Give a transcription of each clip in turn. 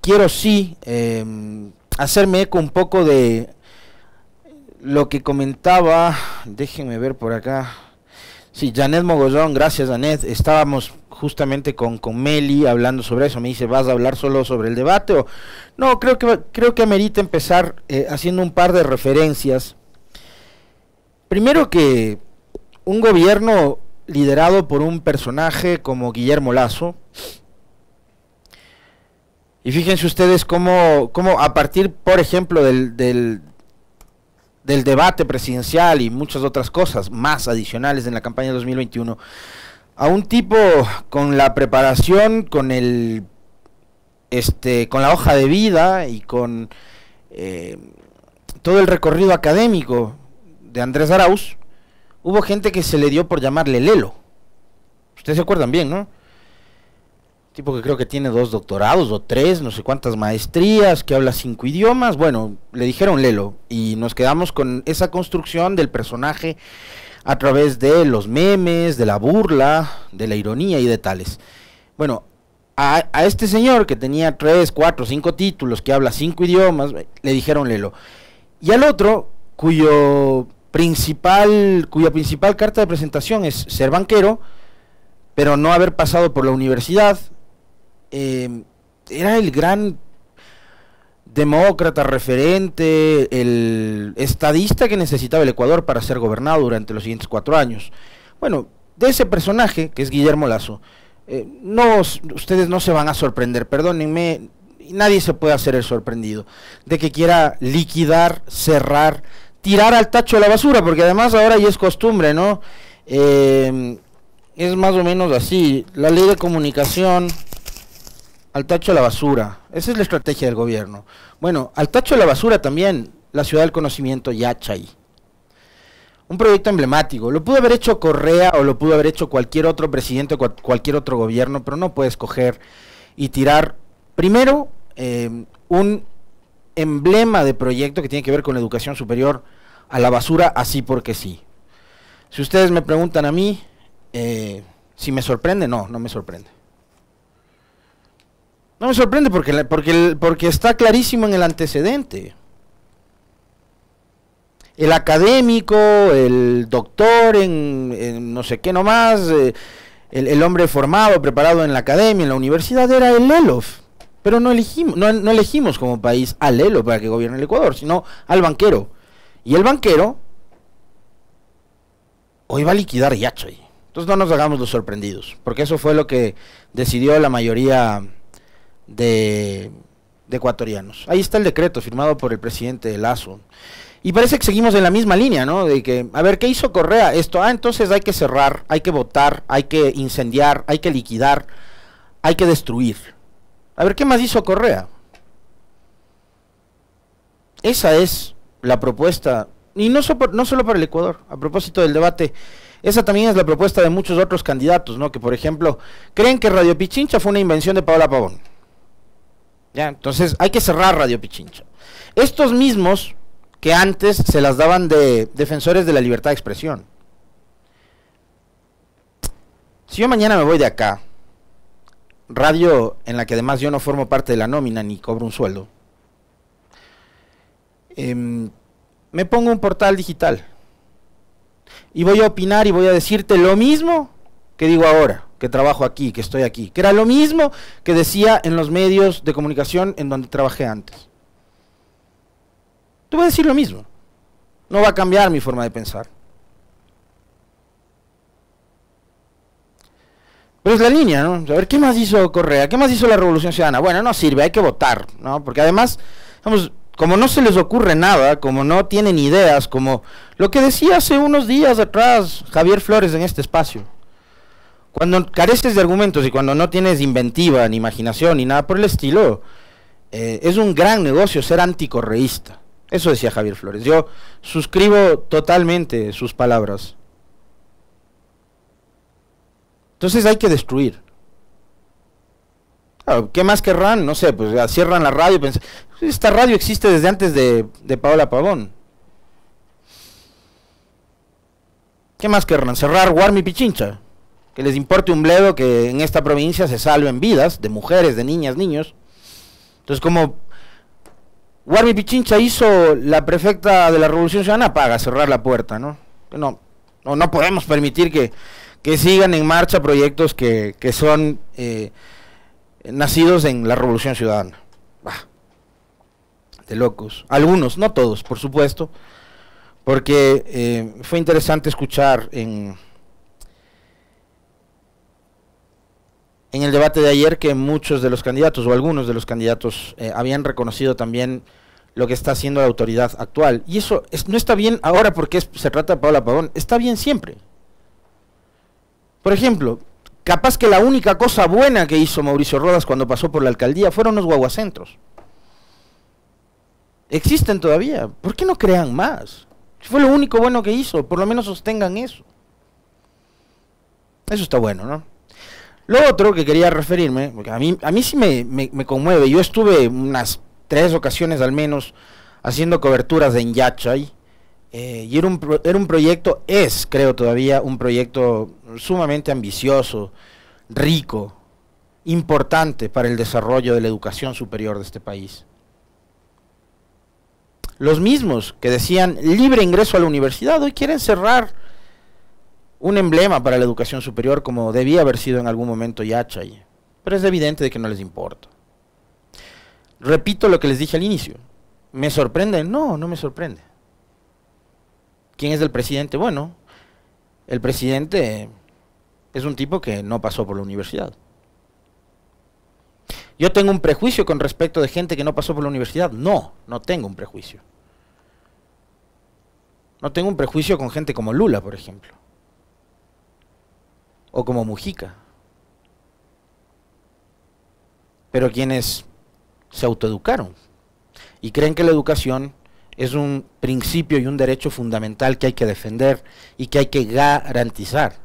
quiero sí hacerme eco un poco de lo que comentaba, déjenme ver por acá. Sí, Janet Mogollón, gracias Janet. Estábamos justamente con Meli hablando sobre eso. Me dice, ¿vas a hablar solo sobre el debate? O no, creo que amerita empezar haciendo un par de referencias. Primero, que un gobierno liderado por un personaje como Guillermo Lasso, y fíjense ustedes cómo a partir, por ejemplo, del debate presidencial y muchas otras cosas más adicionales en la campaña de 2021, a un tipo con la preparación, con la hoja de vida y con todo el recorrido académico de Andrés Arauz, hubo gente que se le dio por llamarle Lelo. Ustedes se acuerdan bien, ¿no? Tipo que creo que tiene 2 doctorados o 3, no sé cuántas maestrías, que habla 5 idiomas. Bueno, le dijeron Lelo y nos quedamos con esa construcción del personaje a través de los memes, de la burla, de la ironía y de tales. Bueno, a este señor que tenía 3, 4, 5 títulos, que habla 5 idiomas, le dijeron Lelo. Y al otro, cuya principal carta de presentación es ser banquero, pero no haber pasado por la universidad, era el gran demócrata referente, el estadista que necesitaba el Ecuador para ser gobernado durante los siguientes 4 años. Bueno, de ese personaje, que es Guillermo Lasso, ustedes no se van a sorprender, perdónenme, nadie se puede hacer el sorprendido, de que quiera liquidar, cerrar, tirar al tacho de la basura, porque además ahora ya es costumbre, ¿no? Es más o menos así, la ley de comunicación, al tacho de la basura, esa es la estrategia del gobierno. Bueno, al tacho de la basura también la ciudad del conocimiento Yachay. Un proyecto emblemático, lo pudo haber hecho Correa o lo pudo haber hecho cualquier otro presidente o cualquier otro gobierno, pero no puedes coger y tirar primero un emblema de proyecto que tiene que ver con la educación superior a la basura así porque sí. Si ustedes me preguntan a mí si me sorprende, no me sorprende. No me sorprende porque está clarísimo en el antecedente. El académico, el doctor en no sé qué nomás, el hombre formado, preparado en la academia, en la universidad, era el Lelo. Pero no elegimos como país al Lelo para que gobierne el Ecuador, sino al banquero. Y el banquero hoy va a liquidar Yachay. Entonces no nos hagamos los sorprendidos, porque eso fue lo que decidió la mayoría de ecuatorianos. Ahí está el decreto firmado por el presidente Lasso. Y parece que seguimos en la misma línea, ¿no? De que, a ver, ¿qué hizo Correa? Esto, entonces hay que cerrar, hay que votar, hay que incendiar, hay que liquidar, hay que destruir. A ver, ¿qué más hizo Correa? Esa es la propuesta, y no solo para el Ecuador, a propósito del debate, esa también es la propuesta de muchos otros candidatos, ¿no? Que, por ejemplo, creen que Radio Pichincha fue una invención de Paola Pavón. ¿Ya? Entonces hay que cerrar Radio Pichincha. Estos mismos que antes se las daban de defensores de la libertad de expresión. Si yo mañana me voy de acá, radio en la que además yo no formo parte de la nómina ni cobro un sueldo, me pongo un portal digital y voy a opinar y voy a decirte lo mismo que digo ahora, que trabajo aquí, que estoy aquí, que era lo mismo que decía en los medios de comunicación en donde trabajé antes. Te voy a decir lo mismo. No va a cambiar mi forma de pensar. Pero es la línea, ¿no? A ver, ¿qué más hizo Correa? ¿Qué más hizo la Revolución Ciudadana? Bueno, no sirve, hay que votar, ¿no? Porque además, vamos, como no se les ocurre nada, como no tienen ideas, como lo que decía hace unos días atrás Javier Flores en este espacio. Cuando careces de argumentos y cuando no tienes inventiva, ni imaginación, ni nada por el estilo, es un gran negocio ser anticorreísta. Eso decía Javier Flores. Yo suscribo totalmente sus palabras. Entonces hay que destruir. Claro, ¿qué más querrán? No sé, pues ya cierran la radio. Esta radio existe desde antes de Paola Pavón. ¿Qué más querrán? Cerrar Guarmi Pichincha. Que les importe un bledo que en esta provincia se salven vidas de mujeres, de niñas, niños. Entonces, como Guarmi Pichincha hizo la prefecta de la Revolución Ciudadana, para cerrar la puerta, ¿no? No podemos permitir que sigan en marcha proyectos que son nacidos en la Revolución Ciudadana. Bah, de locos. Algunos, no todos, por supuesto, porque fue interesante escuchar en el debate de ayer que muchos de los candidatos, o algunos de los candidatos, habían reconocido también lo que está haciendo la autoridad actual. Y eso no está bien ahora porque se trata de Paola Pavón, está bien siempre. Por ejemplo, capaz que la única cosa buena que hizo Mauricio Rodas cuando pasó por la alcaldía fueron los guaguacentros. Existen todavía, ¿por qué no crean más? Si fue lo único bueno que hizo, por lo menos sostengan eso. Eso está bueno, ¿no? Lo otro que quería referirme, porque a mí sí me conmueve, yo estuve unas 3 ocasiones al menos haciendo coberturas de Inyachay, y era un proyecto, creo todavía, un proyecto sumamente ambicioso, rico, importante para el desarrollo de la educación superior de este país. Los mismos que decían libre ingreso a la universidad, hoy quieren cerrar un emblema para la educación superior como debía haber sido en algún momento Inyachay, pero es evidente de que no les importa. Repito lo que les dije al inicio, ¿me sorprende? No me sorprende. ¿Quién es el presidente? Bueno, el presidente es un tipo que no pasó por la universidad. ¿Yo tengo un prejuicio con respecto de gente que no pasó por la universidad? No tengo un prejuicio. No tengo un prejuicio con gente como Lula, por ejemplo. O como Mujica. Pero quienes se autoeducaron y creen que la educación es un principio y un derecho fundamental que hay que defender y que hay que garantizar.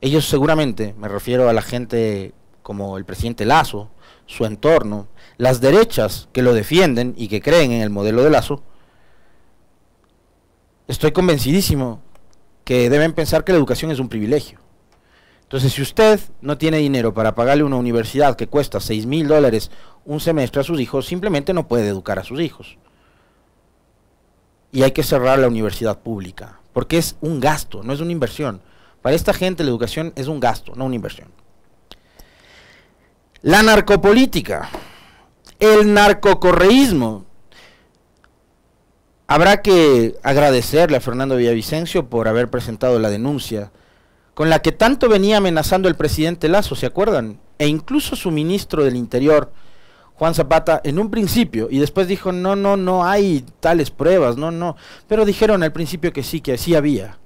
Ellos seguramente, me refiero a la gente como el presidente Lasso, su entorno, las derechas que lo defienden y que creen en el modelo de Lasso, estoy convencidísimo que deben pensar que la educación es un privilegio. Entonces, si usted no tiene dinero para pagarle una universidad que cuesta $6,000 un semestre a sus hijos, simplemente no puede educar a sus hijos. Y hay que cerrar la universidad pública, porque es un gasto, no es una inversión. Para esta gente la educación es un gasto, no una inversión. La narcopolítica, el narcocorreísmo. Habrá que agradecerle a Fernando Villavicencio por haber presentado la denuncia con la que tanto venía amenazando el presidente Lasso, ¿se acuerdan? E incluso su ministro del Interior, Juan Zapata, en un principio, y después dijo, no hay tales pruebas, no. Pero dijeron al principio que sí había,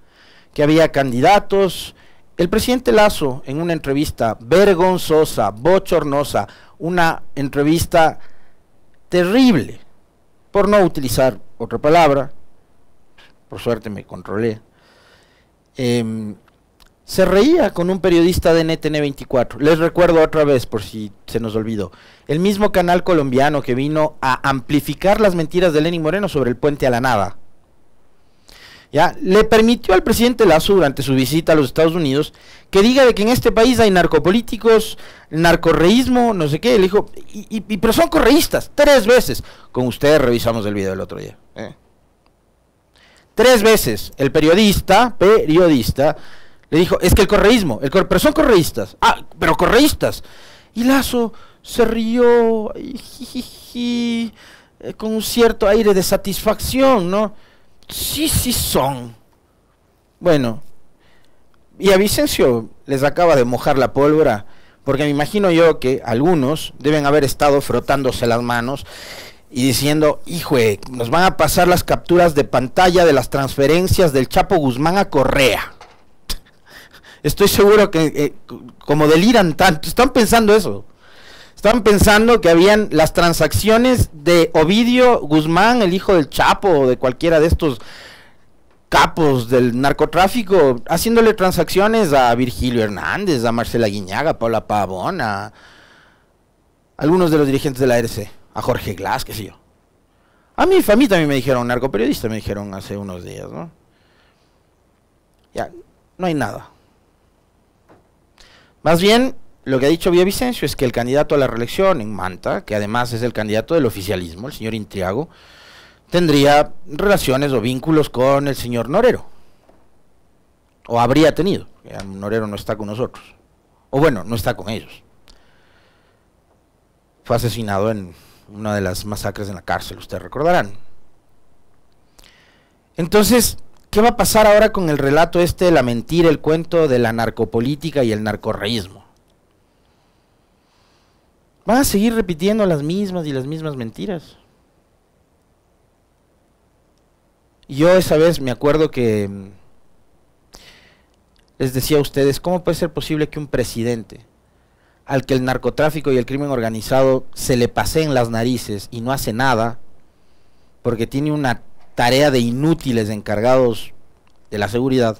que había candidatos. El presidente Lasso, en una entrevista vergonzosa, bochornosa, una entrevista terrible, por no utilizar otra palabra, por suerte me controlé, se reía con un periodista de NTN 24. Les recuerdo otra vez, por si se nos olvidó, el mismo canal colombiano que vino a amplificar las mentiras de Lenín Moreno sobre el puente a la nada. Ya, le permitió al presidente Lasso durante su visita a los Estados Unidos que diga de que en este país hay narcopolíticos, narcorreísmo, no sé qué. Le dijo, pero son correístas, 3 veces. Con ustedes revisamos el video del otro día. 3 veces el periodista, le dijo, es que el correísmo, pero son correístas. Ah, pero correístas. Y Lasso se rió, con un cierto aire de satisfacción, ¿no? Sí son. Bueno, y a Vicencio les acaba de mojar la pólvora, porque me imagino yo que algunos deben haber estado frotándose las manos y diciendo, híjole, nos van a pasar las capturas de pantalla de las transferencias del Chapo Guzmán a Correa. Estoy seguro que como deliran tanto, están pensando eso. Estaban pensando que habían las transacciones de Ovidio Guzmán, el hijo del Chapo, o de cualquiera de estos capos del narcotráfico, haciéndole transacciones a Virgilio Hernández, a Marcela Guiñaga, a Paola Pavón, a algunos de los dirigentes de la ARC, a Jorge Glass, qué sé yo. A mí también me dijeron, narcoperiodista, me dijeron hace unos días, ¿no? Ya, no hay nada. Más bien, lo que ha dicho Villavicencio es que el candidato a la reelección en Manta, que además es el candidato del oficialismo, el señor Intriago, tendría relaciones o vínculos con el señor Norero. O habría tenido. Norero no está con nosotros. O bueno, no está con ellos. Fue asesinado en una de las masacres en la cárcel, ustedes recordarán. Entonces, ¿qué va a pasar ahora con el relato este de la mentira, el cuento de la narcopolítica y el narcorreísmo? ¿Van a seguir repitiendo las mismas y las mismas mentiras? Yo esa vez me acuerdo que les decía a ustedes, ¿cómo puede ser posible que un presidente al que el narcotráfico y el crimen organizado se le paseen las narices y no hace nada, porque tiene una tarea de inútiles encargados de la seguridad,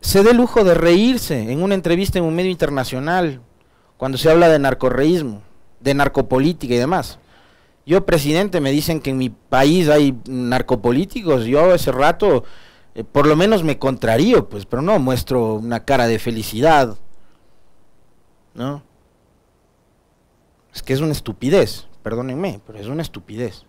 se dé el lujo de reírse en una entrevista en un medio internacional cuando se habla de narcorreísmo, de narcopolítica y demás? Yo, presidente, me dicen que en mi país hay narcopolíticos, yo ese rato por lo menos me contrarío, pues, pero no muestro una cara de felicidad, ¿no? Es que es una estupidez, perdónenme, pero es una estupidez.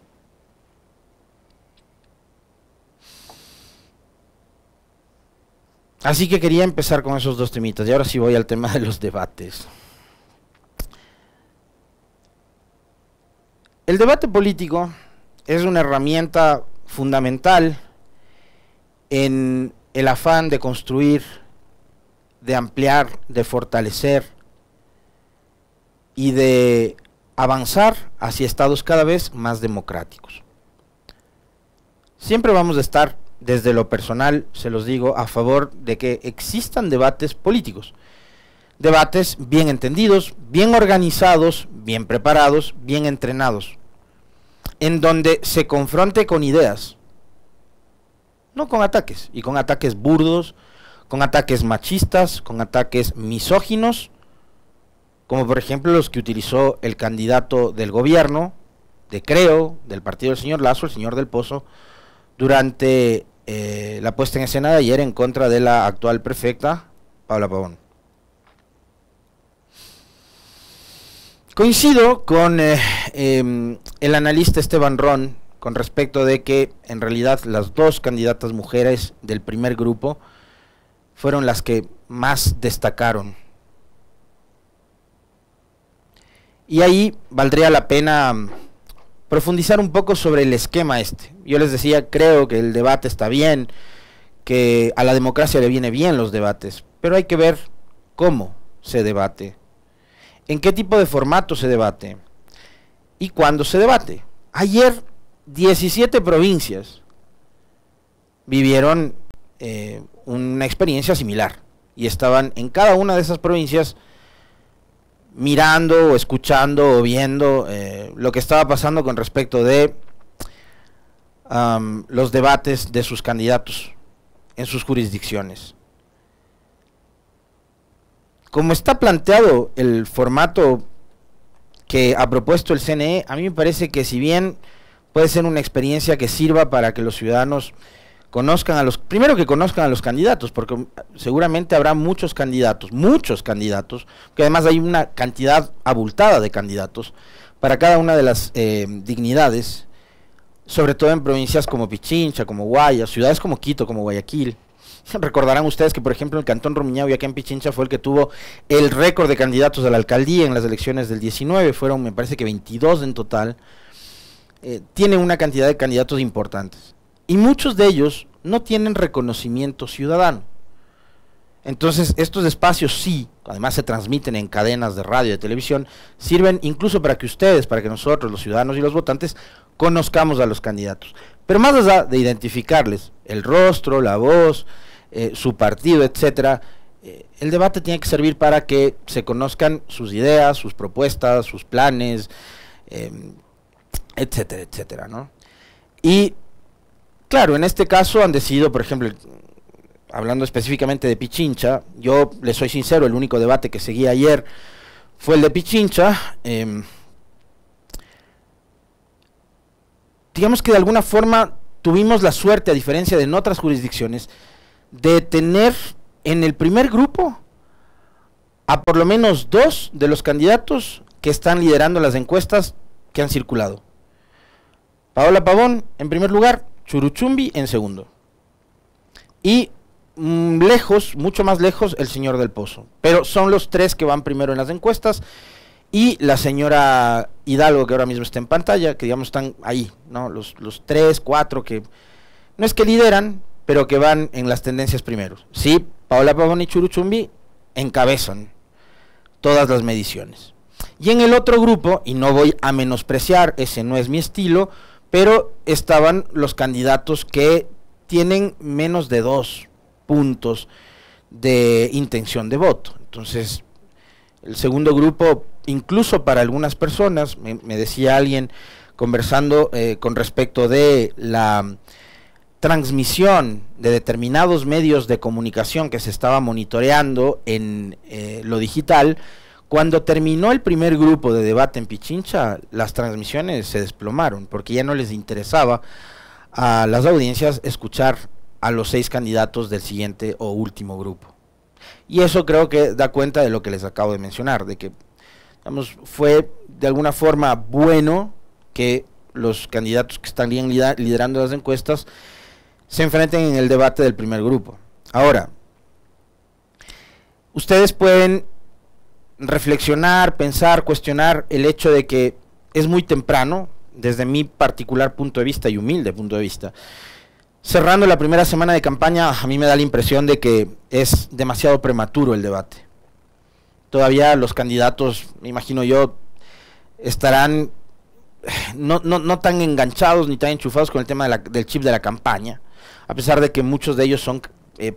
Así que quería empezar con esos dos temitas, y ahora sí voy al tema de los debates. El debate político es una herramienta fundamental en el afán de construir, de ampliar, de fortalecer y de avanzar hacia estados cada vez más democráticos. Siempre vamos a estar, desde lo personal, se los digo, a favor de que existan debates políticos. Debates bien entendidos, bien organizados, bien preparados, bien entrenados, en donde se confronte con ideas, no con ataques, y con ataques burdos, con ataques machistas, con ataques misóginos, como por ejemplo los que utilizó el candidato del gobierno, de Creo, del partido del señor Lazo, el señor Del Pozo, durante la puesta en escena de ayer en contra de la actual prefecta, Paula Pavón. Coincido con el analista Esteban Ron con respecto de que en realidad las dos candidatas mujeres del primer grupo fueron las que más destacaron. Y ahí valdría la pena profundizar un poco sobre el esquema este. Yo les decía, creo que el debate está bien, que a la democracia le viene bien los debates, pero hay que ver cómo se debate, en qué tipo de formato se debate y cuándo se debate. Ayer 17 provincias vivieron una experiencia similar y estaban en cada una de esas provincias mirando o escuchando o viendo lo que estaba pasando con respecto de los debates de sus candidatos en sus jurisdicciones. Como está planteado el formato que ha propuesto el CNE, a mí me parece que si bien puede ser una experiencia que sirva para que los ciudadanos conozcan a los, primero que conozcan a los candidatos, porque seguramente habrá muchos candidatos, que además hay una cantidad abultada de candidatos para cada una de las dignidades, sobre todo en provincias como Pichincha, como Guayas, ciudades como Quito, como Guayaquil. Recordarán ustedes que, por ejemplo, el Cantón Rumiñahui y acá en Pichincha fue el que tuvo el récord de candidatos a la alcaldía en las elecciones del 19, fueron, me parece que 22 en total. Tiene una cantidad de candidatos importantes. Y muchos de ellos no tienen reconocimiento ciudadano. Entonces, estos espacios sí, además se transmiten en cadenas de radio y de televisión, sirven incluso para que ustedes, para que nosotros, los ciudadanos y los votantes, conozcamos a los candidatos. Pero más allá de identificarles el rostro, la voz, su partido, etcétera, el debate tiene que servir para que se conozcan sus ideas, sus propuestas, sus planes, etcétera, etcétera, ¿no? Y claro, en este caso han decidido, por ejemplo, hablando específicamente de Pichincha, yo les soy sincero, el único debate que seguí ayer fue el de Pichincha. Digamos que de alguna forma tuvimos la suerte, a diferencia de en otras jurisdicciones, de tener en el primer grupo a por lo menos 2 de los candidatos que están liderando las encuestas que han circulado. Paola Pavón en primer lugar, Churuchumbi en segundo. Y lejos, mucho más lejos, el señor Del Pozo. Pero son los 3 que van primero en las encuestas. Y la señora Hidalgo, que ahora mismo está en pantalla, que digamos están ahí, ¿no? Los 3, 4 que no es que lideran, pero que van en las tendencias primeros. Sí, Paola Pavón y Churuchumbi encabezan todas las mediciones. Y en el otro grupo, y no voy a menospreciar, ese no es mi estilo, pero estaban los candidatos que tienen menos de 2 puntos de intención de voto. Entonces, el segundo grupo, incluso para algunas personas, me decía alguien conversando con respecto de la transmisión de determinados medios de comunicación que se estaba monitoreando en lo digital, cuando terminó el primer grupo de debate en Pichincha, las transmisiones se desplomaron, porque ya no les interesaba a las audiencias escuchar a los 6 candidatos del siguiente o último grupo. Y eso creo que da cuenta de lo que les acabo de mencionar, de que digamos, fue de alguna forma bueno que los candidatos que están liderando las encuestas se enfrenten en el debate del primer grupo. Ahora, ustedes pueden reflexionar, pensar, cuestionar el hecho de que es muy temprano, desde mi particular punto de vista y humilde punto de vista. Cerrando la primera semana de campaña, a mí me da la impresión de que es demasiado prematuro el debate. Todavía los candidatos, me imagino yo, estarán no tan enganchados ni tan enchufados con el tema del chip de la campaña, a pesar de que muchos de ellos son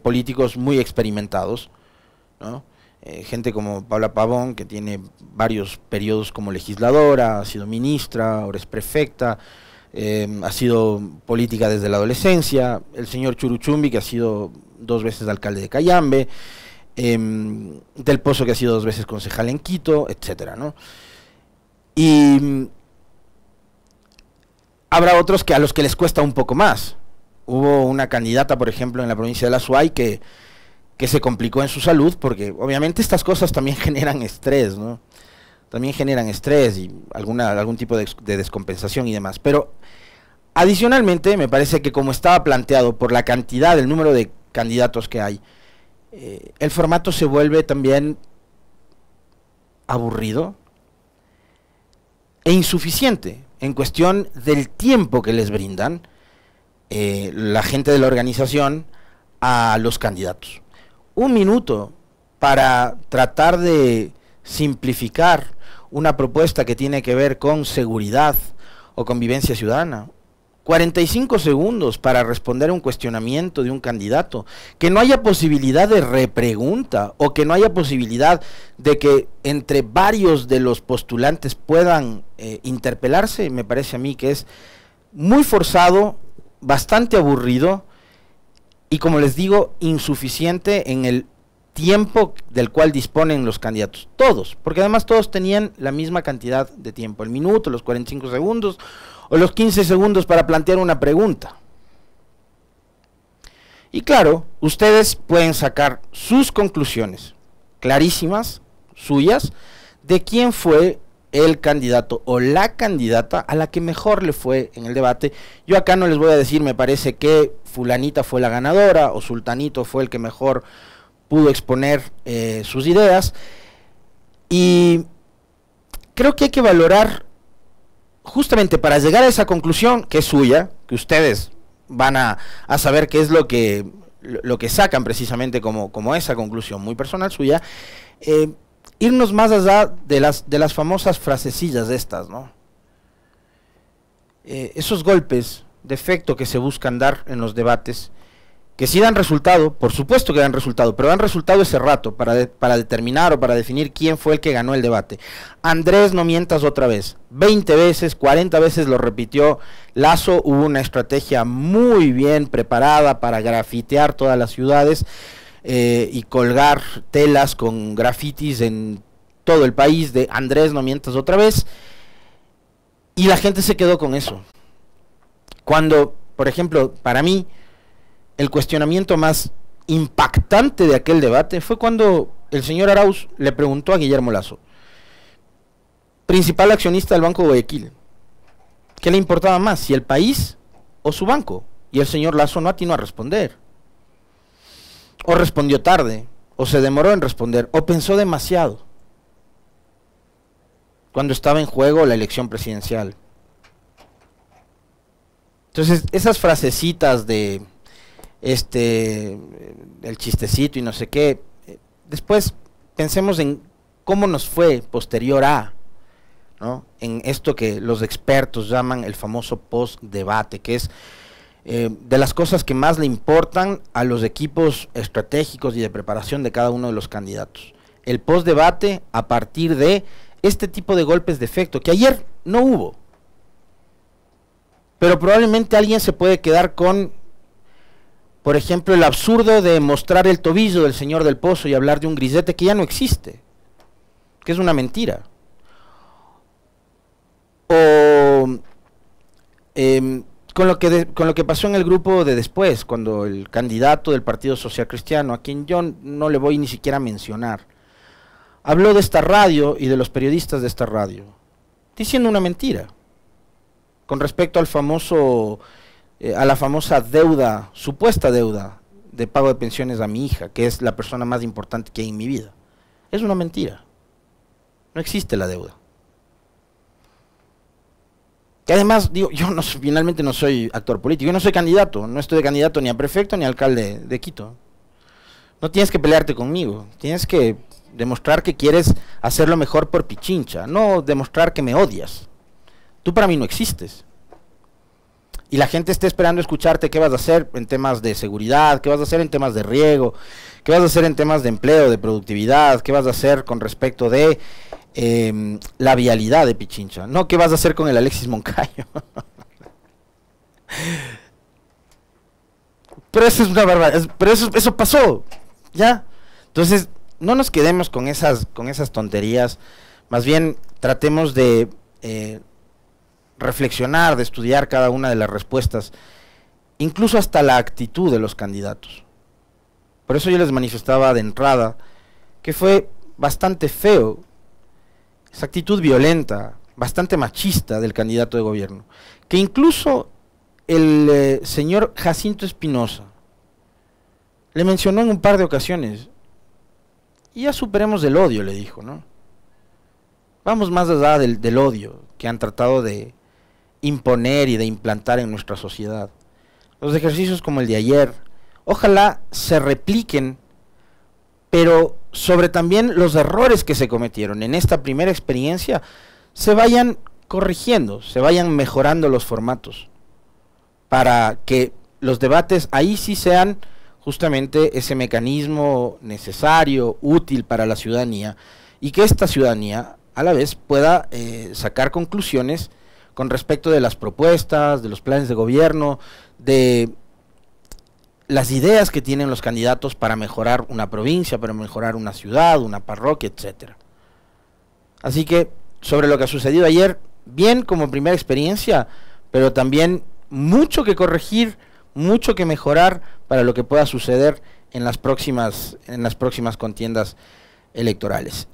políticos muy experimentados, ¿no? Gente como Paola Pavón, que tiene varios periodos como legisladora, ha sido ministra, ahora es prefecta, ha sido política desde la adolescencia, el señor Churuchumbi, que ha sido 2 veces alcalde de Cayambe, Del Pozo, que ha sido 2 veces concejal en Quito, etcétera, ¿no? Y habrá otros que a los que les cuesta un poco más. Hubo una candidata, por ejemplo, en la provincia de La Suay que se complicó en su salud, porque obviamente estas cosas también generan estrés, ¿no? También generan estrés y algún tipo de descompensación y demás. Pero adicionalmente me parece que como estaba planteado por la cantidad, el número de candidatos que hay, el formato se vuelve también aburrido e insuficiente en cuestión del tiempo que les brindan la gente de la organización a los candidatos. 1 minuto para tratar de simplificar una propuesta que tiene que ver con seguridad o convivencia ciudadana. 45 segundos para responder a un cuestionamiento de un candidato. Que no haya posibilidad de repregunta o que no haya posibilidad de que entre varios de los postulantes puedan interpelarse, me parece a mí que es muy forzado, bastante aburrido y, como les digo, insuficiente en el tiempo del cual disponen los candidatos, todos, porque además todos tenían la misma cantidad de tiempo, el minuto, los 45 segundos o los 15 segundos para plantear una pregunta. Y claro, ustedes pueden sacar sus conclusiones clarísimas, suyas, de quién fue el candidato o la candidata a la que mejor le fue en el debate. Yo acá no les voy a decir, me parece que fulanita fue la ganadora o sultanito fue el que mejor pudo exponer sus ideas, y creo que hay que valorar, justamente para llegar a esa conclusión que es suya, que ustedes van a saber qué es lo que sacan precisamente como esa conclusión muy personal suya, irnos más allá de las famosas frasecillas estas, ¿no? Esos golpes de efecto que se buscan dar en los debates, que sí dan resultado, por supuesto que dan resultado, pero dan resultado ese rato para determinar o para definir quién fue el que ganó el debate. Andrés, no mientas otra vez, 20 veces, 40 veces lo repitió Lasso. Hubo una estrategia muy bien preparada para grafitear todas las ciudades y colgar telas con grafitis en todo el país de Andrés, no mientas otra vez, y la gente se quedó con eso. Cuando, por ejemplo, para mí, el cuestionamiento más impactante de aquel debate fue cuando el señor Arauz le preguntó a Guillermo Lasso, principal accionista del Banco Guayaquil, ¿qué le importaba más, si el país o su banco? Y el señor Lasso no atinó a responder. O respondió tarde, o se demoró en responder, o pensó demasiado cuando estaba en juego la elección presidencial. Entonces, esas frasecitas de el chistecito y no sé qué, después pensemos en cómo nos fue posterior a, ¿no?, en esto que los expertos llaman el famoso post-debate, que es de las cosas que más le importan a los equipos estratégicos y de preparación de cada uno de los candidatos. El post-debate a partir de este tipo de golpes de efecto, que ayer no hubo. Pero probablemente alguien se puede quedar con, por ejemplo, el absurdo de mostrar el tobillo del señor del Pozo y hablar de un grisete que ya no existe, que es una mentira. O con lo que pasó en el grupo de después, cuando el candidato del Partido Social Cristiano, a quien yo no le voy ni siquiera a mencionar, habló de esta radio y de los periodistas de esta radio, diciendo una mentira con respecto al famoso, a la famosa deuda, supuesta deuda de pago de pensiones a mi hija, que es la persona más importante que hay en mi vida. Es una mentira. No existe la deuda. Que además, digo, yo no, finalmente no soy actor político, yo no soy candidato, no estoy de candidato ni a prefecto ni a alcalde de Quito. No tienes que pelearte conmigo, tienes que demostrar que quieres hacerlo mejor por Pichincha, no demostrar que me odias. Tú para mí no existes. Y la gente está esperando escucharte qué vas a hacer en temas de seguridad, qué vas a hacer en temas de riego, qué vas a hacer en temas de empleo, de productividad, qué vas a hacer con respecto de la vialidad de Pichincha. No, ¿qué vas a hacer con el Alexis Moncayo? Pero eso es una barbaridad, pero eso pasó, ¿ya? Entonces, no nos quedemos con esas tonterías, más bien tratemos de reflexionar, de estudiar cada una de las respuestas, incluso hasta la actitud de los candidatos. Por eso yo les manifestaba de entrada que fue bastante feo esa actitud violenta, bastante machista del candidato de gobierno, que incluso el señor Jacinto Espinosa le mencionó en un par de ocasiones. Y ya superemos el odio, le dijo, ¿no? Vamos más allá del odio que han tratado de imponer y de implantar en nuestra sociedad. Los ejercicios como el de ayer, ojalá se repliquen, pero sobre también los errores que se cometieron en esta primera experiencia, se vayan corrigiendo, se vayan mejorando los formatos, para que los debates ahí sí sean justamente ese mecanismo necesario, útil para la ciudadanía, y que esta ciudadanía a la vez pueda sacar conclusiones con respecto de las propuestas, de los planes de gobierno, de las ideas que tienen los candidatos para mejorar una provincia, para mejorar una ciudad, una parroquia, etcétera. Así que, sobre lo que ha sucedido ayer, bien como primera experiencia, pero también mucho que corregir, mucho que mejorar para lo que pueda suceder en las próximas contiendas electorales.